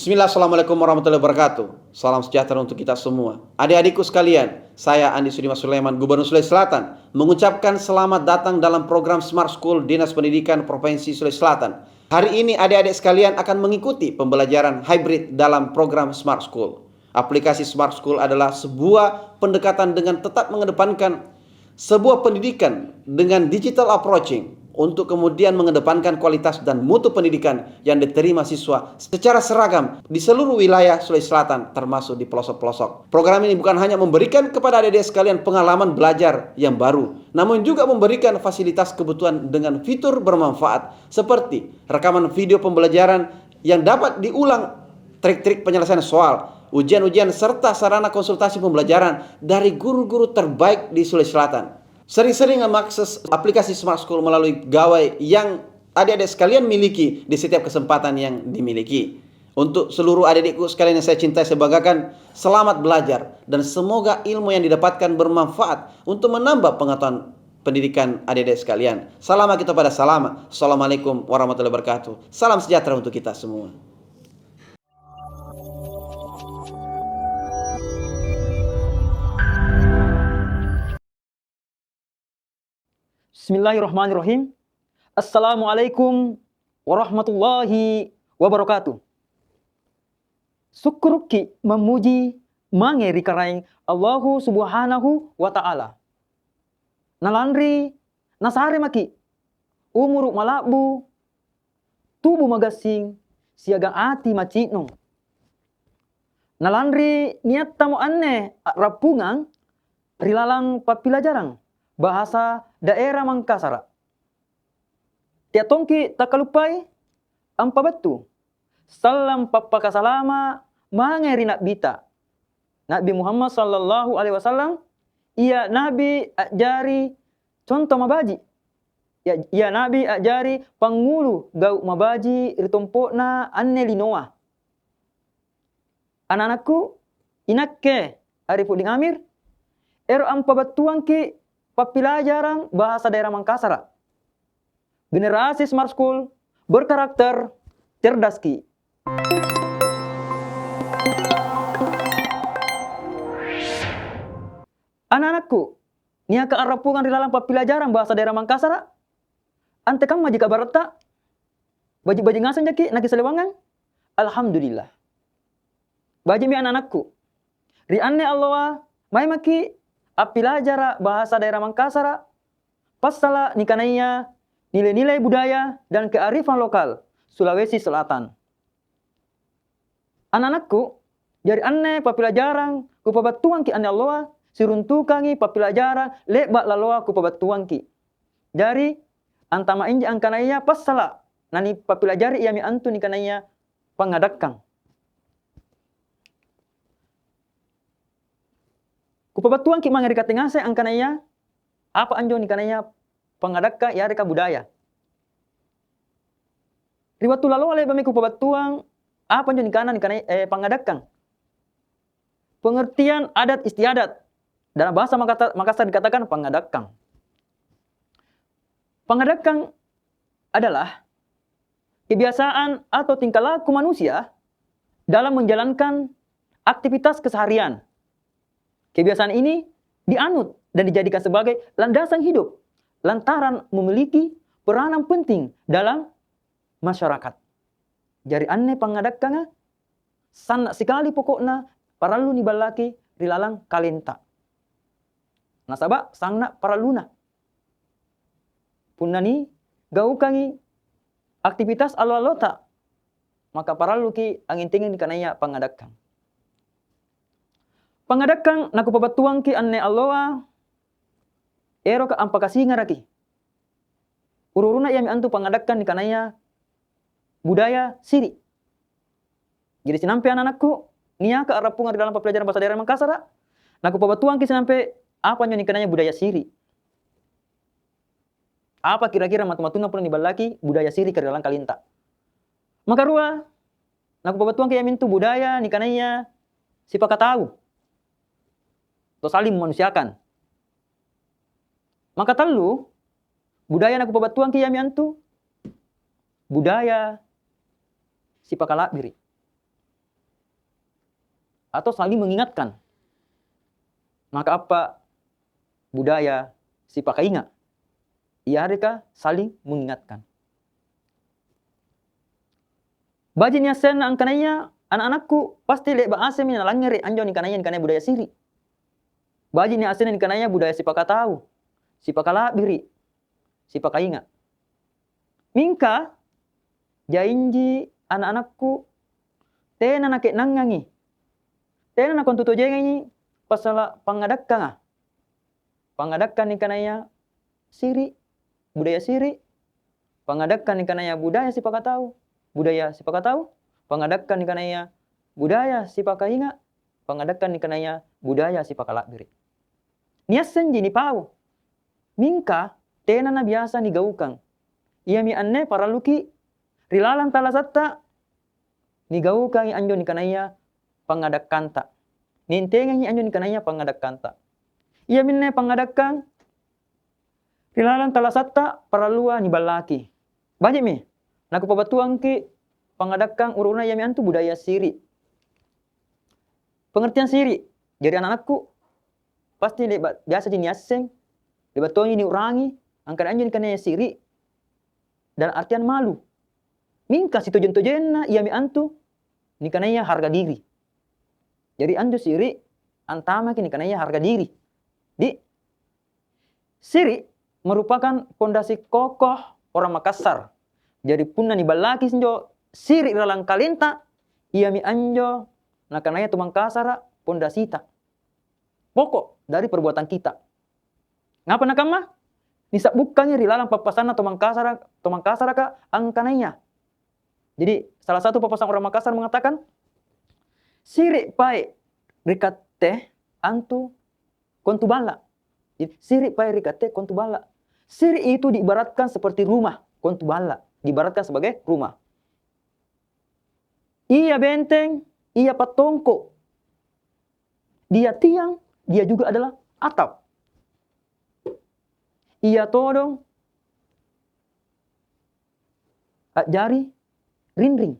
Bismillah, Assalamualaikum warahmatullahi wabarakatuh. Salam sejahtera untuk kita semua. Adik-adikku sekalian, saya Andi Sudimas Sulaiman, Gubernur Sulawesi Selatan, mengucapkan selamat datang dalam program Smart School Dinas Pendidikan Provinsi Sulawesi Selatan. Hari ini adik-adik sekalian akan mengikuti pembelajaran hybrid dalam program Smart School. Aplikasi Smart School adalah sebuah pendekatan dengan tetap mengedepankan sebuah pendidikan dengan digital approaching untuk kemudian mengedepankan kualitas dan mutu pendidikan yang diterima siswa secara seragam di seluruh wilayah Sulawesi Selatan termasuk di pelosok-pelosok. Program ini bukan hanya memberikan kepada adik-adik sekalian pengalaman belajar yang baru, namun juga memberikan fasilitas kebutuhan dengan fitur bermanfaat seperti rekaman video pembelajaran yang dapat diulang, trik-trik penyelesaian soal, ujian-ujian serta sarana konsultasi pembelajaran dari guru-guru terbaik di Sulawesi Selatan. Sering-sering mengakses aplikasi Smart School melalui gawai yang adik-adik sekalian miliki di setiap kesempatan yang dimiliki. Untuk seluruh adik-adikku sekalian yang saya cintai, saya banggakan, selamat belajar dan semoga ilmu yang didapatkan bermanfaat untuk menambah pengetahuan pendidikan adik-adik sekalian. Salam kita pada salam. Assalamualaikum warahmatullahi wabarakatuh. Salam sejahtera untuk kita semua. Bismillahirrahmanirrahim. Assalamualaikum warahmatullahi wabarakatuh. Syukurki memuji mangeri karaing Allahu subhanahu wa ta'ala. Nalandri nasare maki umuru malabu tubuh magasing siaga ati macitno. Nalandri niat tamu anne rapungang rilalang papilajarang bahasa daerah Mangkasara. Tiatongki takalupai ampa batu. Salam papakasalama mangeri bita. Nabi Muhammad sallallahu alaihi wasallam ia nabi ajari contoh mabaji. Ia nabi ajari pangulu gau mabaji ritompona anne linoa. Anak-anakku inakke Arifudin Amir ero ampa batuangki papilajaran bahasa daerah Mangkasara. Generasi Smart School berkarakter cerdaski. Anak-anakku, niaka arapungan di dalam papilajaran bahasa daerah Mangkasara. Ante kam majika barata. Baji-baji ngasan jaki naki selewangan. Alhamdulillah. Baji mi anak-anakku. Ri anne Allah mai maki apilajara bahasa daerah Mangkasara pasala nikanaya nilai-nilai budaya dan kearifan lokal Sulawesi Selatan. Anak-anakku, jari anne papilajaran ku pabatuangki anne Allah siruntukangi papilajaran lebak laloa ku pabatuangki. Jari antama inji angkanaya pasala nani papilajari ia mi antu nikanaya pangadakang. Kupabatuang ki mangeri katengase angkanaya apa anjo ni kanaya pangadakka ya reka budaya. Riwatu lalu ale bami kupabatuang apa anjo ni kana ni kanaya pangadakkan. Pengertian adat istiadat dalam bahasa Makassar dikatakan pangadakkan. Pangadakkan adalah kebiasaan atau tingkah laku manusia dalam menjalankan aktivitas keseharian. Kebiasaan ini dianut dan dijadikan sebagai landasan hidup lantaran memiliki peranan penting dalam masyarakat. Jari anne pangadakkan sanak sekali pokokna paralu ni balaki rilalang kalenta. Nasaba sangna paraluna. Punani gaukangi aktivitas alo-alota maka paralu ki angin-tingin kanaya pangadakkan. Pangadakang naku papatuang ki anne Allaha ero ka ampakasinga raki. Ururuna ia mi antu pangadakkan ni kanaya budaya siri. Jadi sinampe anak-anakku nia ka arapungan di dalam pelajaran bahasa daerah Mangkasara. Naku papatuang ki sinampe apa nyo ni kanaya budaya siri. Apa kira-kira matu-matuna pun ni balaki budaya siri ke dalam kalinta. Maka rua naku papatuang ki ia mintu budaya ni kanaya sipakatahu. Atau saling memanusiakan. Maka telu budaya naku pabatuang ki yami antu budaya si pakalabiri. atau saling mengingatkan. Maka apa budaya si pakainga? Ia mereka saling mengingatkan. Bajinya sen angkananya anak-anakku pasti lek bahasa mina langere anjo ni kananya budaya siri. Bajinya asen ni kananya budaya si pakatau, si pakalabiri, si pakainga. Mingka jainji anak-anakku tena nake nangangi. Tena na kontuto jengangi pasala pangadakkanga. Pangadakkan ni kanaya siri, budaya siri. Pangadakkan ni kanaya budaya si pakatau, budaya si pakatau. Pangadakkan ni kanaya budaya si pakainga. Pangadakkan ni kanaya budaya si pakalabiri. Niasen ji ni pau. Mingka tena na biasa ni gaukang. Ia mi anne paraluki rilalang talasatta ni gaukang anjo ni kanaya pangadakkanta. Nintengan ni anjo ni kanaya pangadakkanta. Ia minne pangadakkan rilalang talasatta paralua ni balaki. Banyak mi. Naku pabatuang ki pangadakkan uruna ia mi antu budaya siri. Pengertian siri. Jadi anak-anakku pasti biasa di niaseng, lebatonya ni urangi, angkat anjo ni kanaya siri. Dan artian malu. Mingka si tojen-tojenna ia mi antu ni kanaya harga diri. Jadi anjo siri antama ki ni kanaya harga diri. Di siri merupakan pondasi kokoh orang Makassar. Jadi punna ni balaki sinjo siri ralang kalenta ia mi anjo na kanaya tu Makassar pondasita. Pokok dari perbuatan kita. Ngapa nakama? Nisa bukannya rilalang papasana to Makassar ka angkananya. Jadi salah satu papasan orang Makassar mengatakan siri pai rikate antu kontu bala. Jadi siri pai rikate kontu bala. Siri itu diibaratkan seperti rumah, kontu bala diibaratkan sebagai rumah. Ia benteng, ia patongko. Dia tiang, dia juga adalah atap. Ia todong jari ring-ring.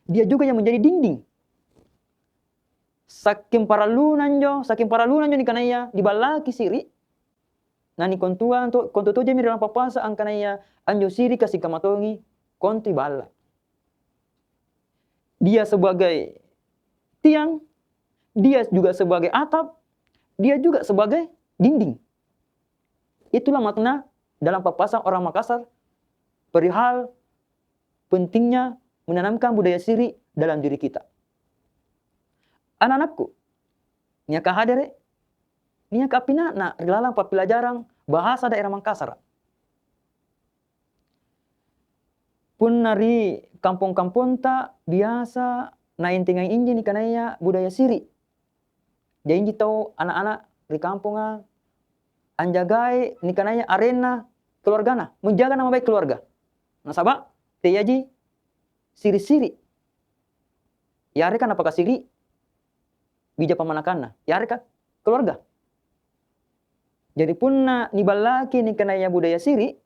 Dia juga yang menjadi dinding. Saking paralunan jo ni kanaya dibalaki siri. Nani kontuan kontu toje mi dalam papasa ang kanaya anjo siri kasih kamatongi konti bala. Dia sebagai tiang, dia juga sebagai atap, dia juga sebagai dinding. Itulah makna dalam papasan orang Makassar perihal pentingnya menanamkan budaya siri dalam diri kita. Anak-anakku, niaka hadere, niaka pina na rilalang papelajaran bahasa daerah Makassar. Pun nari kampung-kampung ta biasa na intingan inji ni kanaya budaya siri. Jadi inji tahu anak-anak di kampunga anjagai ni kanaya arena keluargana, menjaga nama baik keluarga. Nasaba teyaji siri-siri. Yare kan apakah siri? Bija pamanakanna. Yare kan keluarga. Jadi punna ni balaki ni kanaya budaya siri,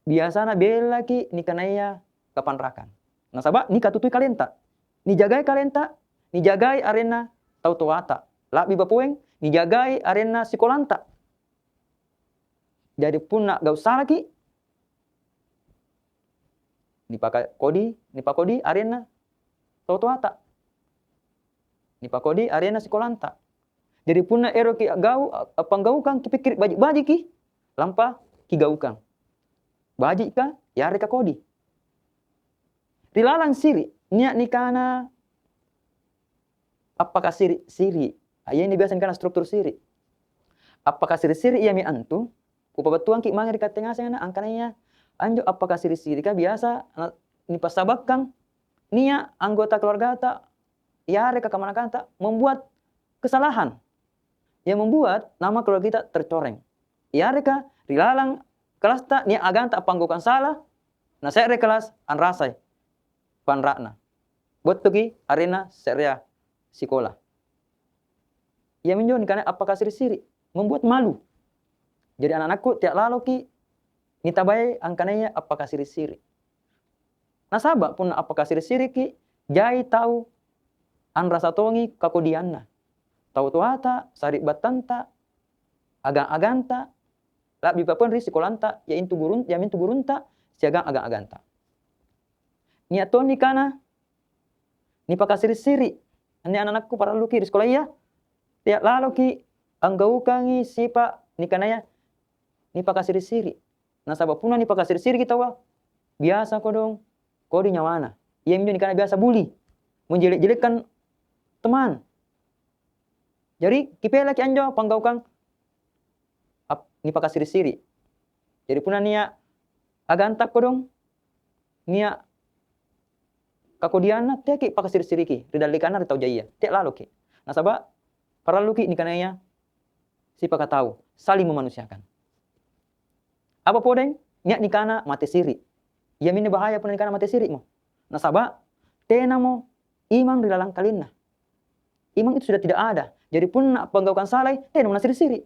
biasana belaki ni kanaya kapanrakan. Nasaba ni katutui kalenta. Ni jagai kalenta, ni jagai arena tau toata. Labi bapueng, ni jagai arena sikolanta. Jadi punna gau salaki, ni pakodi arena tau toata. Ni pakodi arena sikolanta. Jadi punna ero ki gau panggaukan ki pikir baji ki lampa ki gaukan. Baji ka yare ka kodi. Rilalang siri niat nikana apakah siri? Aya ini biasa kana struktur siri. Apakah siri-siri ia mi antu? Upabatuan ki mangari katengasana angkananya anjo apakah siri-siri ka biasa ni pasabakkan nia anggota keluarga ta yare ka kamanakan ta membuat kesalahan yang membuat nama keluarga kita tercoreng. Yare ka rilalang kelas ta nia aganta panggokan salah na sere kelas anrasai panrakna. Botuki arena seria sekolah. Ia menjoni karena apakah siri-siri membuat malu. Jadi anak-anakku tiap lalu ki nitabai angkananya apakah siri-siri. Nasaba pun apakah siri-siri ki jai tahu an rasa tongi kakodianna. Tau tuata, sari batanta, agang-aganta, la bipapun ri sekolanta, ya intu gurunta, siagang agang-aganta. Nia toni kana, ni pakasiri-siri. Ani anak-anakku para luki di sekolah iya. Tiap lalu ki anggaukangi sipa ni kanaya ni pakasiri-siri. Nah sabab puna ni pakasiri-siri kita wa biasa kodong kodi nyawana. Ia minjo ni kana biasa bully, menjelek-jelekkan teman. Jadi kipela ki anjo panggaukang ni pakasiri-siri. Jadi puna nia agantak kodong nia kakodiana teki pakasiri-siri ki ridallikana ritau jaya. Tiap lalu ki. Nah sabab para luki ni kanaya si pakatau saling memanusiakan. Apa podeng? Nya ni kana mate siri. Ia mini bahaya pun ni kana mate siri mo. Nah sabab tena mo imang di lalang kalinna. Imang itu sudah tidak ada. Jadi pun nak penggaukan salah, tena mana siri-siri.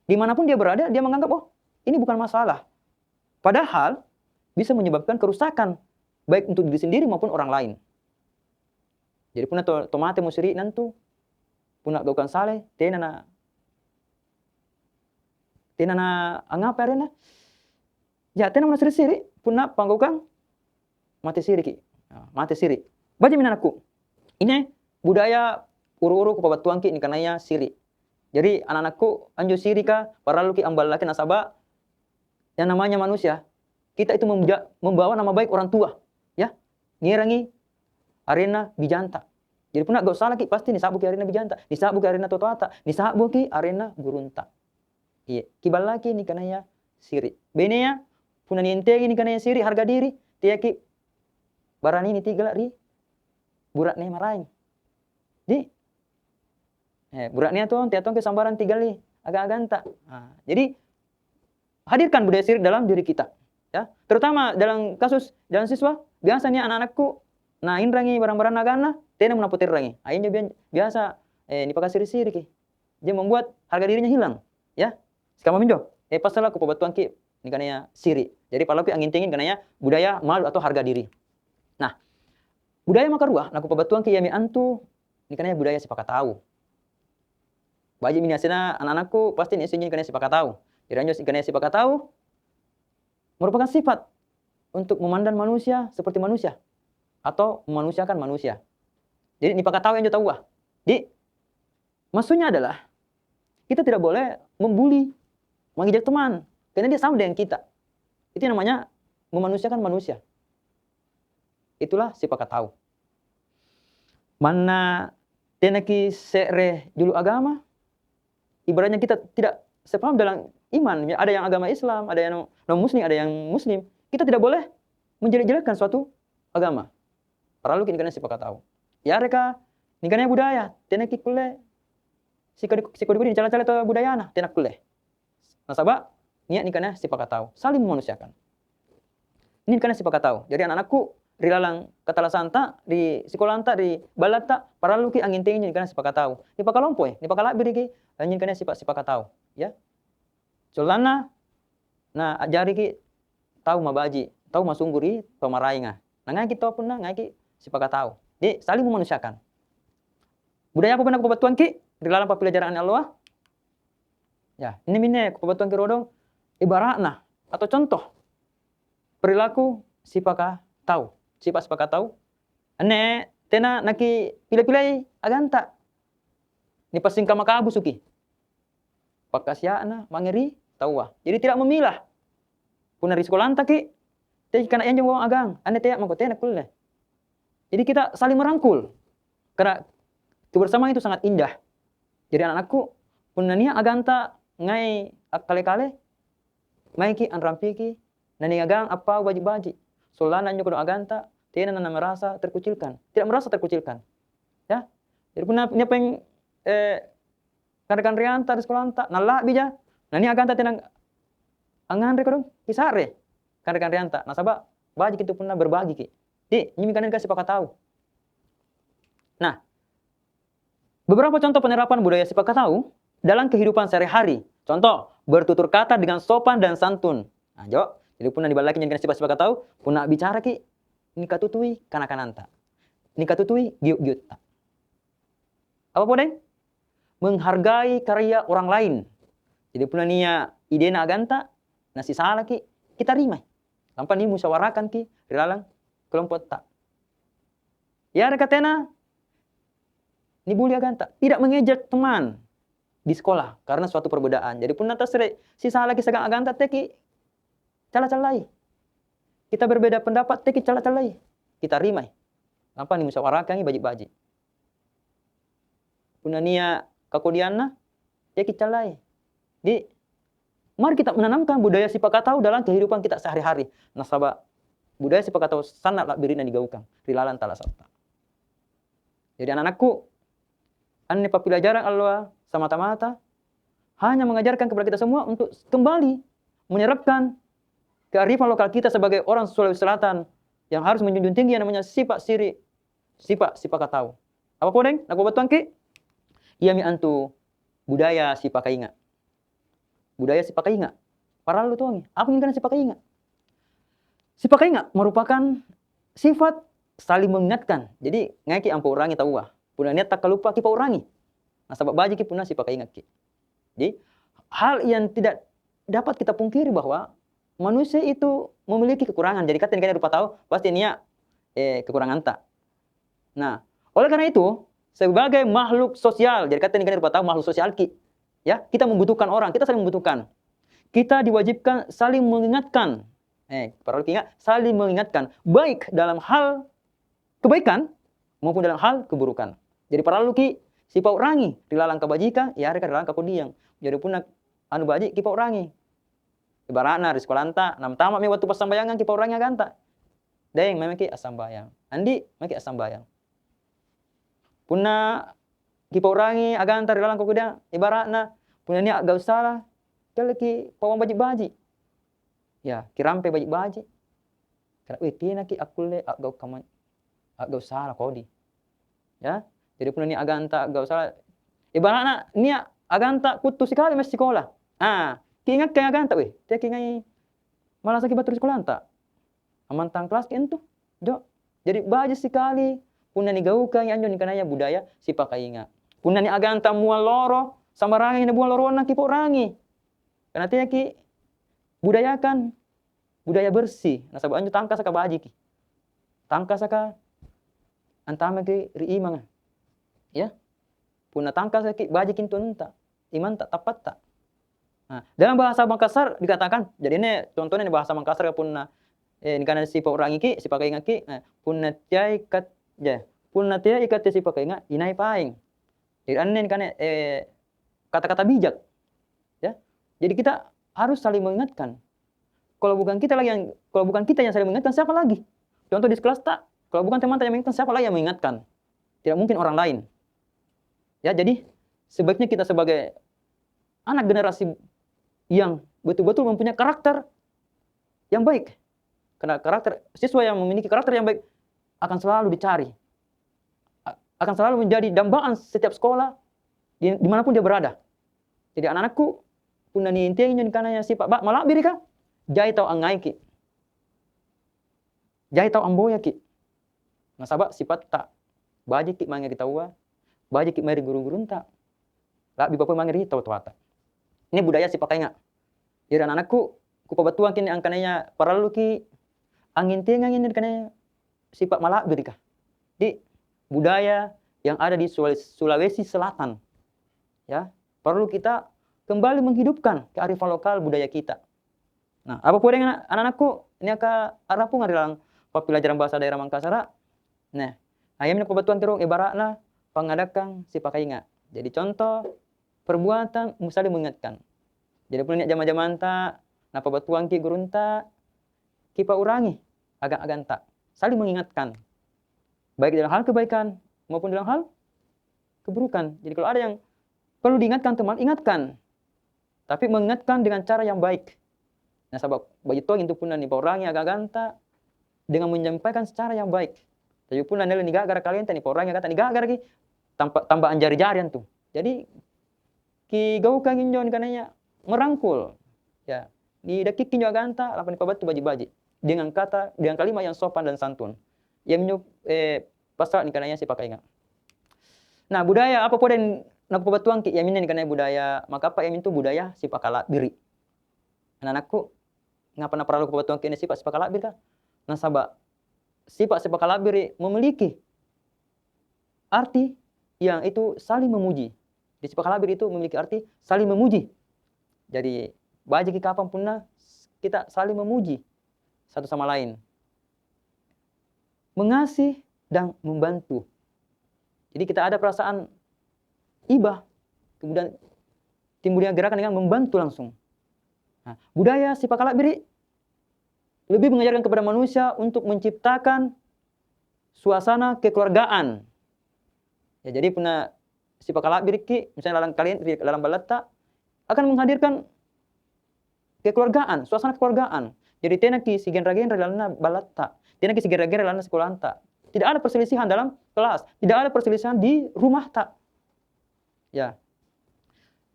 Dimanapun dia berada, dia menganggap oh ini bukan masalah. Padahal bisa menyebabkan kerusakan baik untuk diri sendiri maupun orang lain. Jadi pun tomate mo siri nantu puna gaukan salah, tena na angapa arena? Ya tena mana siri-siri, puna panggaukan mate siri ki. Mate siri. Baca min anakku. Ini budaya uru-uru ku pabatuan ki ni kanaya siri. Jadi anak-anakku anjo siri ka paralu ki ambal laki nasaba yang namanya manusia. Kita itu membawa nama baik orang tua, ya. Ngirangi arena bijanta. Jadi puna gak salah ki pasti nisabu ki arena bijanta, nisabu ki arena totoata, nisabu ki arena gurunta. Iya, kibal laki ni kanaya siri. Benea puna nientegi ni kanaya siri harga diri, tia ki barani ni tiga ri burak ne maraing. Di burak ne tuh tiatong ke sambaran tiga li agak-aganta. Nah, jadi hadirkan budaya siri dalam diri kita, ya. Terutama dalam kasus jalan siswa, biasanya anak-anakku nah indrangi barang-barang nagana, tena menaputir rangi. Akhirnya biasa ni pakai siri-siri ki. Dia membuat harga dirinya hilang, ya. Sekarang minjo, pasal aku pabatuan ki ni kanaya siri. Jadi kalau ki angin tingin kanaya budaya malu atau harga diri. Nah, budaya makarua laku pabatuan ki yami antu ni kanaya budaya sipakatau. Baji minasena anak-anakku pasti ni isunya kanaya sipakatau. Jadi anjo kanaya sipakatau merupakan sifat untuk memandang manusia seperti manusia atau memanusiakan manusia. Jadi ni pakatau yang tahu wah. Jadi maksudnya adalah kita tidak boleh membuli, mengejek teman karena dia sama dengan kita. Itu namanya memanusiakan manusia. Itulah si pakatau. Mana tenaki sere julu agama, ibaratnya kita tidak sepaham dalam iman. Ada yang agama Islam, ada yang non-muslim, ada yang muslim. Kita tidak boleh menjelek-jelekkan suatu agama. Paralu kini kena si pakatau. Ya reka, ni kena budaya, tenaki kule. Si kodi ni cala-cala itu budaya na, tenak kule. Nasaba, niat ni kena si pakatau, saling memanusiakan. Ini kena si pakatau. Jadi anak-anakku rilalang katalasanta di sekolanta di balata paralu ki angin tinggi ni kena si pakatau. Ni pakalompoy, ni pakalabiri ki angin kena si pakatau, ya. Solana na ajari ki tahu mabaji, tahu masungguri, pamarainga. Nah kita pun ngai si pakatau. Jadi saling memanusiakan. Budaya apa pernah pabatuan ki di dalam pelajaran Allah? Ya, ini mine pabatuan ki rodong ibaratna atau contoh perilaku si pakatau. Sifat si pakatau. Ane tena naki pilih-pilih aganta. Ni pasingka makabu suki. Pakasyana mangeri tawa. Jadi tidak memilah. Puna di sekolah ki teh kana yang wong agang, ane teh mangko teh kulle. Jadi kita saling merangkul. Karena kebersamaan itu sangat indah. Jadi anak-anakku puna nia aganta ngai kale-kale mai ki anrampi ki nani agang apa baji-baji. Solana nyo kodo aganta tena nana merasa terkucilkan. Tidak merasa terkucilkan. Ya. Jadi puna nya peng kan rianta di sekolah anta nala bija. Nani aganta tenang angan re kodo kisare. Kan rianta. Nasaba baji kitu puna berbagi ki. Di nyimi kanen kasih pakatau. Nah, beberapa contoh penerapan budaya si pakatau dalam kehidupan sehari-hari. Contoh, bertutur kata dengan sopan dan santun. Nah, jo, jadi puna dibalaki yang si pakatau, puna bicara ki, ini katutui kana-kananta. Ini katutui giuk-giut. Apa podeng? Menghargai karya orang lain. Jadi puna nia ide na aganta, nasi salah ki, kita rimai. Tanpa ni musyawarahkan ki, rilalang kelompok tak. Ya ada katena, ni bully aganta, tidak mengejek teman di sekolah karena suatu perbedaan. Jadi pun atas si salah ki segang aganta teki cala-calai. Kita berbeda pendapat teki cala-calai. Kita rimai. Tanpa ni musyawarahkan ki baji-baji. Puna nia kakodiana, teki calai. Jadi, mari kita menanamkan budaya sipakatau dalam kehidupan kita sehari-hari. Nasaba budaya sipakatau sangatlah birina digaukan. Rilalan tala sabta. Jadi anak-anakku, ane papelajaran Allah semata-mata hanya mengajarkan kepada kita semua untuk kembali menyerapkan kearifan lokal kita sebagai orang Sulawesi Selatan yang harus menjunjung tinggi yang namanya sifat siri, sifat sipakatau. Apa podeng? Nak buat tuan ki? Ia mi antu budaya sipakainga. Budaya sipakainga. Para lu tuangi. Apa yang sipakainga? Sipakainga merupakan sifat saling mengingatkan. Jadi ngaki ampo urangi tahu puna niat tak lupa ki pa urangi. Nah sebab baji ki puna sipakainga ki. Jadi hal yang tidak dapat kita pungkiri bahwa manusia itu memiliki kekurangan. Jadi kata ini rupa tahu pasti nia kekurangan tak. Nah, oleh karena itu sebagai makhluk sosial, jadi kata ini rupa tahu makhluk sosial ki. Ya, kita membutuhkan orang, kita saling membutuhkan. Kita diwajibkan saling mengingatkan. Para ingat, saling mengingatkan baik dalam hal kebaikan maupun dalam hal keburukan. Jadi para luki si pau rangi rilalang kabajika, ya reka rilalang kakodiang. Jadi pun anu baji ki pau rangi. Ibaratna di sekolah anta, nam tamak me waktu pas sambayangan ki pau rangi aganta. Deng memeki asambayang. Andi meki asambayang. Punna ki paurangi aganta rilalang kakodiang ibaratna punya ni agak salah kala ki pawang baji-baji. Ya, kirampe baji-baji. Kena tina ki akulle agak kaman agak salah kodi. Ya, jadi punya ni aganta agak salah. Ibaratna ni aganta kutu sekali mas sekolah. Ki ingat kaya aganta weh. Dia ki ngai malas ki batur sekolah anta. Amantang kelas ki entu. Jo. Jadi baji sekali punya ni gauka yang anjon kanaya budaya sipakainga. Punya ni aganta mual loro samarangi na buang lorona ki rangi. Karena tia ki budayakan budaya bersih. Nah sabab anjo tangka saka baji ki. Tangka saka antama ki riimang. Ya. Puna tangka saka baji kintu nunta. Iman tak tapat tak. Nah, dalam bahasa Makassar dikatakan, jadi ini contohnya di bahasa Makassar punna ini karena si paurangi ki, si pakainga ki, punna tia ikat ya. Punna tia ikat si pakainga inai paing. Jadi aneh karena kata-kata bijak. Ya. Jadi kita harus saling mengingatkan. Kalau bukan kita yang saling mengingatkan, siapa lagi? Contoh di kelas tak, kalau bukan teman yang mengingatkan, siapa lagi yang mengingatkan? Tidak mungkin orang lain. Ya, jadi sebaiknya kita sebagai anak generasi yang betul-betul mempunyai karakter yang baik. Karena siswa yang memiliki karakter yang baik akan selalu dicari. Akan selalu menjadi dambaan setiap sekolah dimanapun dia berada. Jadi anak-anakku puna ni intinya nyon kananya sifat malak birika jai tau angai ki. Jai tau amboya ki. Nasaba sifat tak baji ki mangeri taua, baji ki mari guru-guru tak. La bi bapa mangeri tau tuata. Ini budaya sipakainga. Jadi anak-anakku ku pabatuan kini angkananya paralu ki angin tiang ini kananya sifat malak birika. Di budaya yang ada di Sulawesi Selatan. Ya, perlu kita kembali menghidupkan kearifan lokal budaya kita. Nah, apa pun dengan anak-anakku ini akan arapu ngarilang pelajaran bahasa daerah Mangkasara. Nah, ayamnya pembatuan terung ibaratna pengadakan sipakainga. Jadi contoh perbuatan saling mengingatkan. Jadi punya zaman-zaman ta napa batuan ki gurunta kipa urangi agak-agak tak saling mengingatkan. Baik dalam hal kebaikan maupun dalam hal keburukan. Jadi kalau ada yang perlu diingatkan teman, ingatkan. Tapi mengingatkan dengan cara yang baik. Nah, sebab bagi tuang itu pun ni paurangi agak ganta dengan menyampaikan secara yang baik. Tapi pun nilai ni gagar kalian tani paurangi kata ni gagar ki tambahan jari-jarian tuh. Jadi ki gaukan injon kananya merangkul. Ya, di dakik kinjo ganta lapan pabatu baji-baji dengan kalimat yang sopan dan santun. Yang pasal ni kananya sipakainga. Nah, budaya apa poden na pabatuang ki yamin ni kanai budaya maka apa yamin tu budaya sipakala biri. Anak-anakku ngapa na perlu pabatuang ki sifat sipakala biri ka? Nasaba sifat sipakala biri memiliki arti yang itu saling memuji. Di sipakala biri itu memiliki arti saling memuji. Jadi baji ki kapan pun kita saling memuji satu sama lain. Mengasihi dan membantu. Jadi kita ada perasaan ibah, kemudian timbulnya gerakan dengan membantu langsung. Nah, budaya sipakala biri lebih mengajarkan kepada manusia untuk menciptakan suasana kekeluargaan. Ya, jadi punya sipakala biri ki, misalnya dalam kalian dalam balata akan menghadirkan kekeluargaan, suasana kekeluargaan. Jadi tenaki si genra-genra dalam balata, tenaki si genra-genra dalam sekolah anta. Tidak ada perselisihan dalam kelas, tidak ada perselisihan di rumah tak. Ya.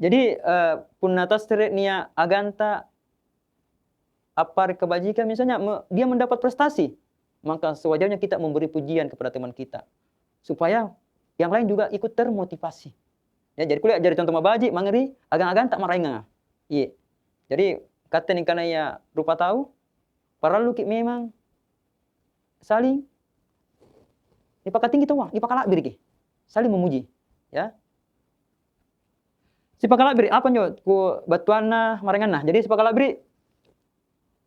Jadi punatas nia aganta apa kebajikan misalnya dia mendapat prestasi, maka sewajarnya kita memberi pujian kepada teman kita supaya yang lain juga ikut termotivasi. Ya, jadi kuliah jadi contoh mabaji mangeri agan-agan tak marainga. Iya. Jadi kata ni kana ya rupa tahu paralu ki memang saling ipaka tinggi tawa, ipaka labir ki. Saling memuji, ya. Sipaka labir apa nyo ku batuana marangana. Jadi sipaka labir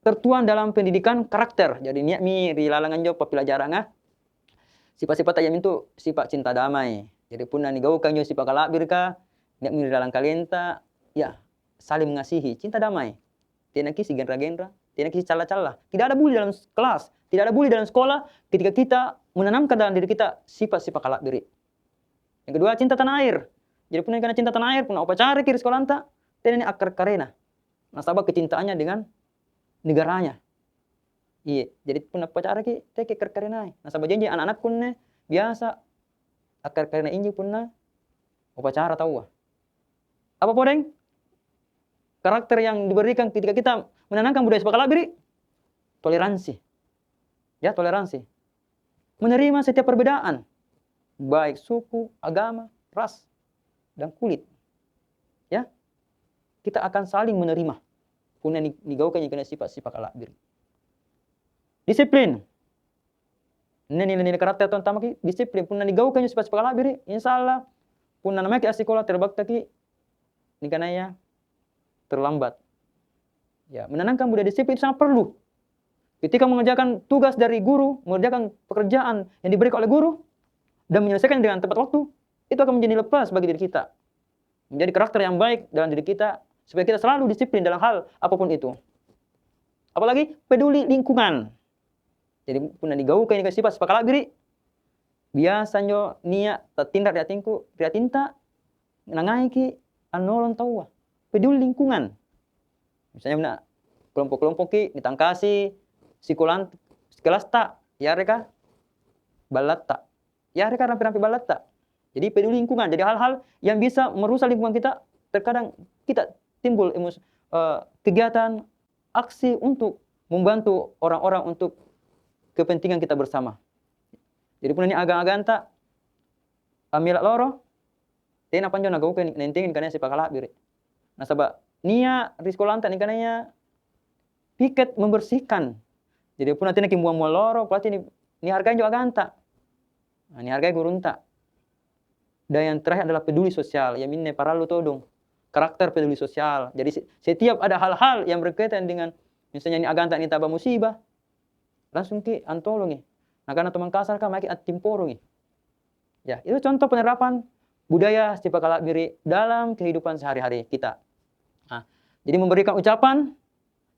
tertuang dalam pendidikan karakter. Jadi niat mi rilalangan jo papelajaran sifat-sifat ayam itu sifat cinta damai. Jadi pun ni gaukan jo sipaka labir ka niat mi rilalang kalenta ya saling mengasihi, cinta damai. Tidak kisi genra-genra, tidak kisi cala-cala. Tidak ada bully dalam kelas, tidak ada bully dalam sekolah ketika kita menanamkan dalam diri kita sifat-sifat kalak diri. Yang kedua, cinta tanah air. Jadi punya karena cinta tanah air, punya upacara kiri sekolah anta, ini akar karena. Nasabah kecintaannya dengan negaranya. Iya, jadi punya upacara ki teke akar karena. Nasabah janji anak-anak pun biasa akar karena inji pun upacara tahu. Apa podeng? Karakter yang diberikan ketika kita menanamkan budaya sipaka labir, toleransi. Ya, toleransi. Menerima setiap perbedaan, baik suku, agama, ras, dan kulit. Ya, kita akan saling menerima. Punya digaukan yang kena sifat-sifat labir. Disiplin. Ini nilai-nilai karakter terutama ki disiplin. Punya digaukan yang sifat-sifat labir, insya Allah. Punya namanya ki asikola terbakta ki, ini kanaya terlambat. Ya, menanamkan budaya disiplin itu sangat perlu. Ketika mengerjakan tugas dari guru, mengerjakan pekerjaan yang diberikan oleh guru, dan menyelesaikan dengan tepat waktu, itu akan menjadi lepas bagi diri kita. Menjadi karakter yang baik dalam diri kita, supaya kita selalu disiplin dalam hal apapun itu. Apalagi peduli lingkungan. Jadi punya digaukan yang sifat sipaka labir, biasanya niat tindak dia tinta, nangai ki anolong tahu. Peduli lingkungan. Misalnya kelompok-kelompok ki ditangkasi, sikolan kelas tak, ya mereka balat tak. Ya mereka rapi-rapi balat tak. Jadi peduli lingkungan. Jadi hal-hal yang bisa merusak lingkungan kita, terkadang kita timbul kegiatan, aksi untuk membantu orang-orang untuk kepentingan kita bersama. Jadi punya ini agang-agang tak, ambil loro, tena panjang nagaukan nentingin karena sipaka labir. Nah sebab nia riskolanta ni kananya piket membersihkan. Jadi pun nanti nak mual-mual loro, pelatih ni hargai juga ganta. Nah, ni hargai gurunta. Dan yang terakhir adalah peduli sosial. Yang minne paralu todong. Karakter peduli sosial. Jadi setiap ada hal-hal yang berkaitan dengan misalnya ni aganta ni taba musibah, langsung ki antolongi. Nah karena teman kasar kan makin atimporongi. Ya, itu contoh penerapan budaya sipaka labir dalam kehidupan sehari-hari kita. Nah, jadi memberikan ucapan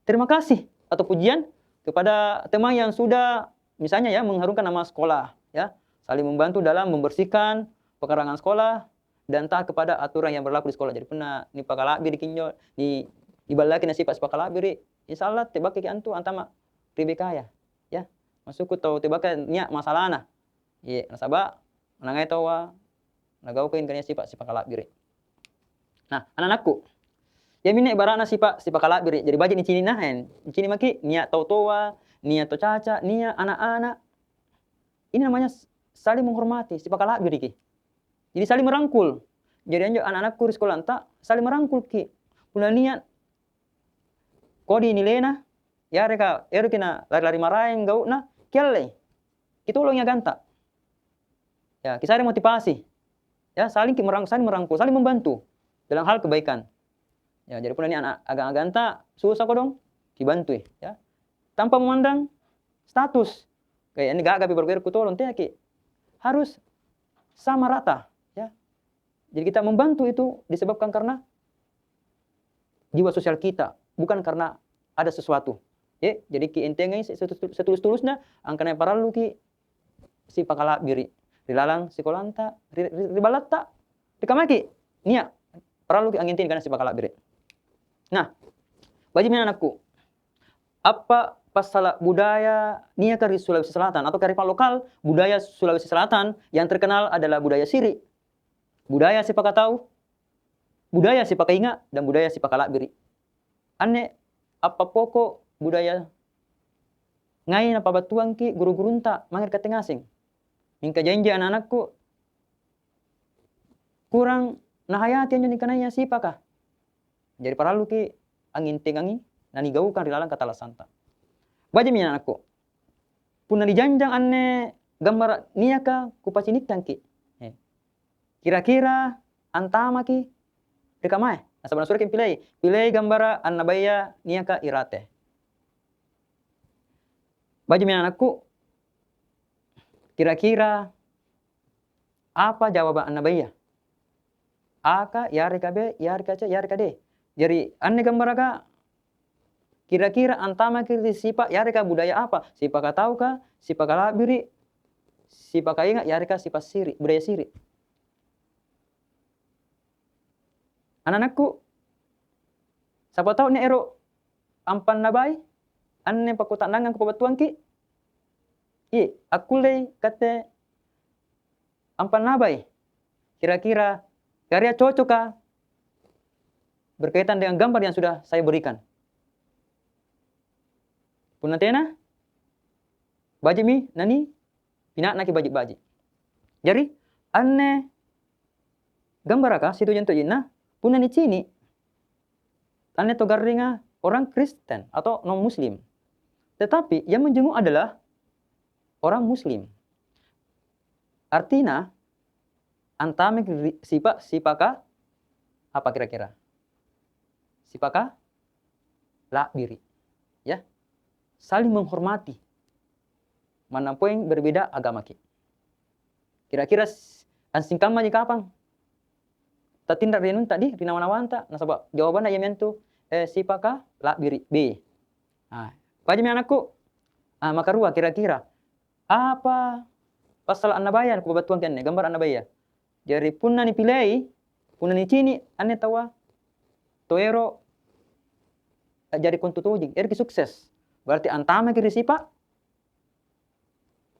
terima kasih atau pujian kepada teman yang sudah misalnya ya mengharumkan nama sekolah, ya saling membantu dalam membersihkan pekarangan sekolah dan taat kepada aturan yang berlaku di sekolah. Jadi pernah ni paka labir kinyo ni ibalaki na sifat sipaka labir, insyaallah tebak ki antu antama pribekaya, ya masuk tau tebak nya masalahna. Ye nasaba nangai tawa nagaukeun kanya sifat sipaka labir. Nah, anak-anakku ya minne barana sipaka labir. Jadi baje ni cini nahen. Cini maki nia tau-toa, nia to caca, nia anak-anak. Ini namanya saling menghormati sipaka labir iki. Jadi saling merangkul. Jadi anjo anak-anakku di sekolah tak saling merangkul ki. Puna niat kodi nilena ya reka kena lari-lari marahin gau na kelle. Kita ulangnya ganta. Ya, kisah ada motivasi. Ya, saling merangkul, saling membantu dalam hal kebaikan. Ya, jadi puna ni anak agak ganta susah kok dong dibantu ya. Tanpa memandang status. Kayak ini gak bergerak kutolong teh ki. Harus sama rata, ya. Jadi kita membantu itu disebabkan karena jiwa sosial kita, bukan karena ada sesuatu. Ya, jadi ki entengai setulus-tulusnya angkana paralu ki si pakala biri. Rilalang sikolanta, ribalatta, dikamaki. Nia paralu ki angintin karena si pakala biri. Nah, bagi anakku, apa pasal budaya nia dari Sulawesi Selatan atau kearifan lokal budaya Sulawesi Selatan yang terkenal adalah budaya siri, budaya si pakatau, budaya si pakainga, dan budaya si pakala biri. Ane apa pokok budaya ngai apa batuang ki guru-gurunta mangir katengasing. Mingka janji anak-anakku kurang nahayati anjo nikananya si paka. Jadi paralu ki angin tengangi nani gaukan rilalang kata santa. Baja mina anakku. Puna dijanjang anne gambar niaka kupacinikan ki. Kira-kira antama ki rekamai. Nah, sebenarnya sudah pilih gambar annabaya niaka irate. Baja mina anakku. Kira-kira apa jawaban annabaya? Aka yareka B, yareka C, yareka D. Jadi anne gambar ka kira-kira antama kiri sipa yareka budaya apa? Sipa ka tahu ka, sipa ka labiri, sipa ka ingat yareka sipa siri, budaya siri. Anak-anakku, siapa tahu ne ero ampan nabai, anne pakutak nangang kupabatuan ki. Aku lei kate ampan nabai. Kira-kira karya cocok kah berkaitan dengan gambar yang sudah saya berikan? Punatena baji mi nani pinak naki baji. Jadi anne gambar ka situ jento jina puna ni cini anne to garinga orang Kristen atau non Muslim. Tetapi yang menjenguk adalah orang Muslim. Artinya antame sipaka apa kira-kira? Sipaka labiri. Ya. Saling menghormati. Mana poin berbeda agama ki. Kira-kira ansing kama ni kapang? Tatindak renun tadi rina wanawanta nasaba jawabannya yang mentu sipaka labiri B. Nah, pajami anakku. Makarua kira-kira apa pasal annabaya ku batuan kene gambar annabaya. Jadi punna ni pilei, punna ni cini ane tawa toero jadi kontutojing, erki sukses. Berarti antama kiri sipa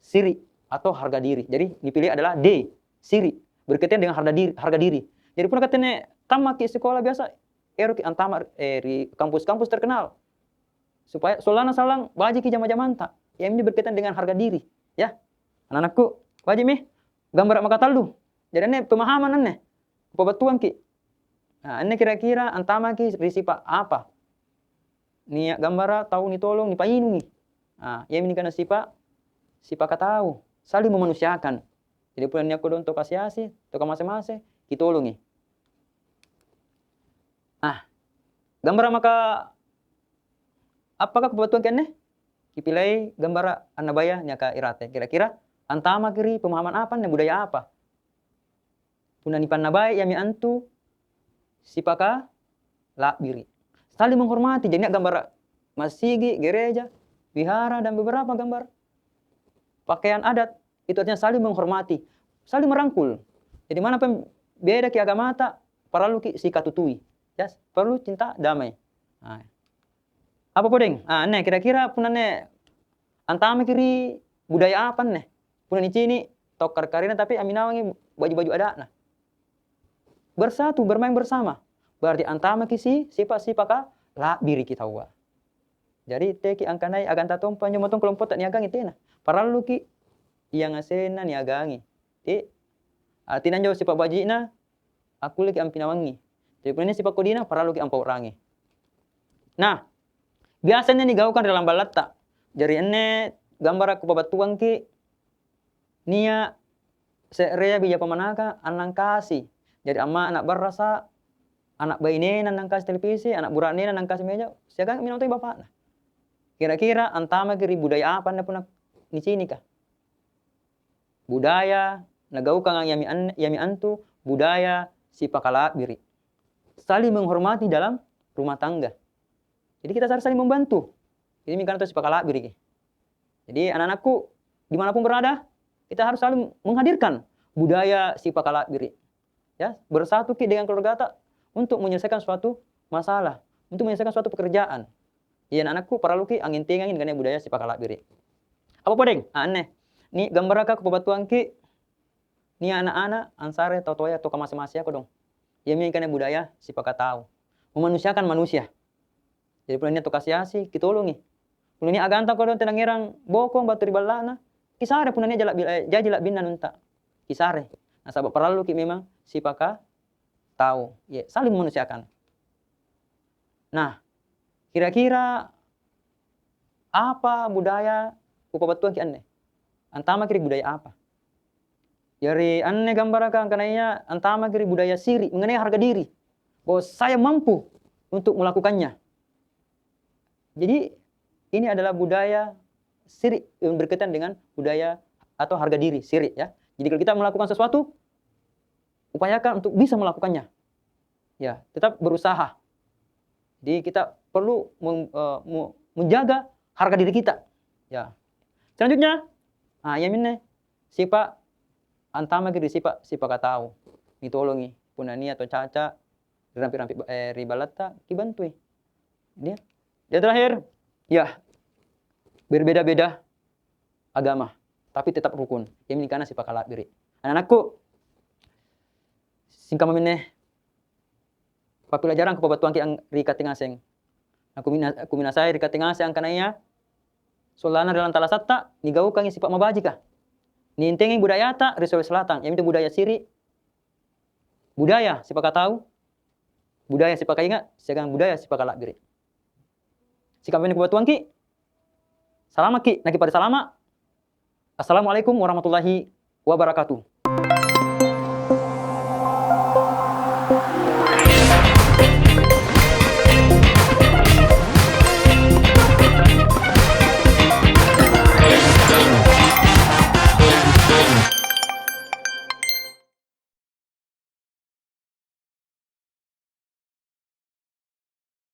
siri atau harga diri. Jadi dipilih adalah D, siri, berkaitan dengan harga diri. Jadi punna katene tamak ki sekolah biasa ero ki antama di kampus-kampus terkenal. Supaya solana salang baji ki jama-jamanta. Yang ini berkaitan dengan harga diri, ya. Anak-anakku, baji mi gambar makataldu. Jadi ini pemahaman aneh. Pembatuan ki. Nah, ini kira-kira antama ki risipa apa? Ni gambara tahu ni tolong ni painungi. Nah, yang ini karena sipa tahu, saling memanusiakan. Jadi punya ni aku don to kasiasi, to kamase-mase, kita tolongi. Nah, gambar maka apakah pembatuan kene? Kipilai gambar annabaya nyaka irate. Kira-kira antama kiri pemahaman apa nih budaya apa? Puna nipan nabai yami antu sipaka labiri. Saling menghormati. Jadi gambar masjid, gereja, wihara dan beberapa gambar pakaian adat itu artinya saling menghormati, saling merangkul. Jadi mana pun beda ki agama ta perlu ki sikatutui. Ya, perlu cinta damai. Nah. Apa podeng? Nih kira-kira punane antama kiri budaya apa nih? Puna ni cini tokar karina tapi aminawangi baju-baju adat nah. Bersatu, bermain bersama. Berarti antama kisi sipaka labiri kita wa. Jadi teki angkanai agan tatompa nyomotong kelompok tak niagang itena. Paralu ki yang asena niagangi. Tinan jauh sifat bajina, aku lagi ampina wangi. Jadi ini sifat kodina, paralu ki ampau rangi. Nah, biasanya nih gaukan dalam balatta. Jadi ini gambar aku babatuang ki, nia serea bija pamanaka, anang kasih. Jadi ama anak berasa, anak bayi nang kasih televisi, anak burak nang kasih meja, siaga minum teh bapak. Kira-kira antama kiri budaya apa anda pun di sini kah? Budaya nagaukan yami antu budaya si pakala biri. Saling menghormati dalam rumah tangga. Jadi kita harus saling membantu. Ini mungkin itu si pakala biri. Jadi anak-anakku dimanapun berada, kita harus saling menghadirkan budaya si pakala biri. Ya, bersatu ki dengan keluarga kita untuk menyelesaikan suatu masalah, untuk menyelesaikan suatu pekerjaan. Iya anak-anakku paraluki angin tingangin dengan budaya si pakala biri. Apa podeng? Aneh. Ni gambar ka kepabatuan ki ni anak-anak ansare atau toya atau kamasi-masi aku dong. Ya mingkane budaya si pakatau. Memanusiakan manusia. Jadi punya to kasiasi kitolongi. Punya aganta ko don tenang ngerang bokong batu di balana. Kisare punya jajilak binna nunta. Kisare. Nah sabab paralu ki memang si pakatau. Ya saling memanusiakan. Nah, kira-kira apa budaya kepabatuan ki aneh? Antama kiri budaya apa? Dari aneh gambar akan kananya antama kiri budaya siri mengenai harga diri. Bahwa saya mampu untuk melakukannya. Jadi ini adalah budaya siri yang berkaitan dengan budaya atau harga diri siri ya. Jadi kalau kita melakukan sesuatu, upayakan untuk bisa melakukannya. Ya, tetap berusaha. Jadi kita perlu menjaga harga diri kita. Ya. Selanjutnya, yang ini sifat antama kiri sifat katau. Mitolongi punani atau caca rampi-rampi ribalata kibantui. Dia. Dan terakhir, ya berbeda-beda agama, tapi tetap rukun. Yang ini karena sifat kalak biri. Anak-anakku, singkama meneh papila jarang kepabatuan ki ang rika tingaseng. Aku minasai rika tingaseng kanaya solana dalam talasatta nigau kangi sifat mabaji ka. Nintengi budaya ta Sulawesi Selatan, yang itu budaya siri, budaya sifat katau, budaya sifat kaingat, sekarang budaya sifat kalak biri. Sikap ini kepabatuan ki, salama ki, nagi pada salama. Assalamualaikum warahmatullahi wabarakatuh.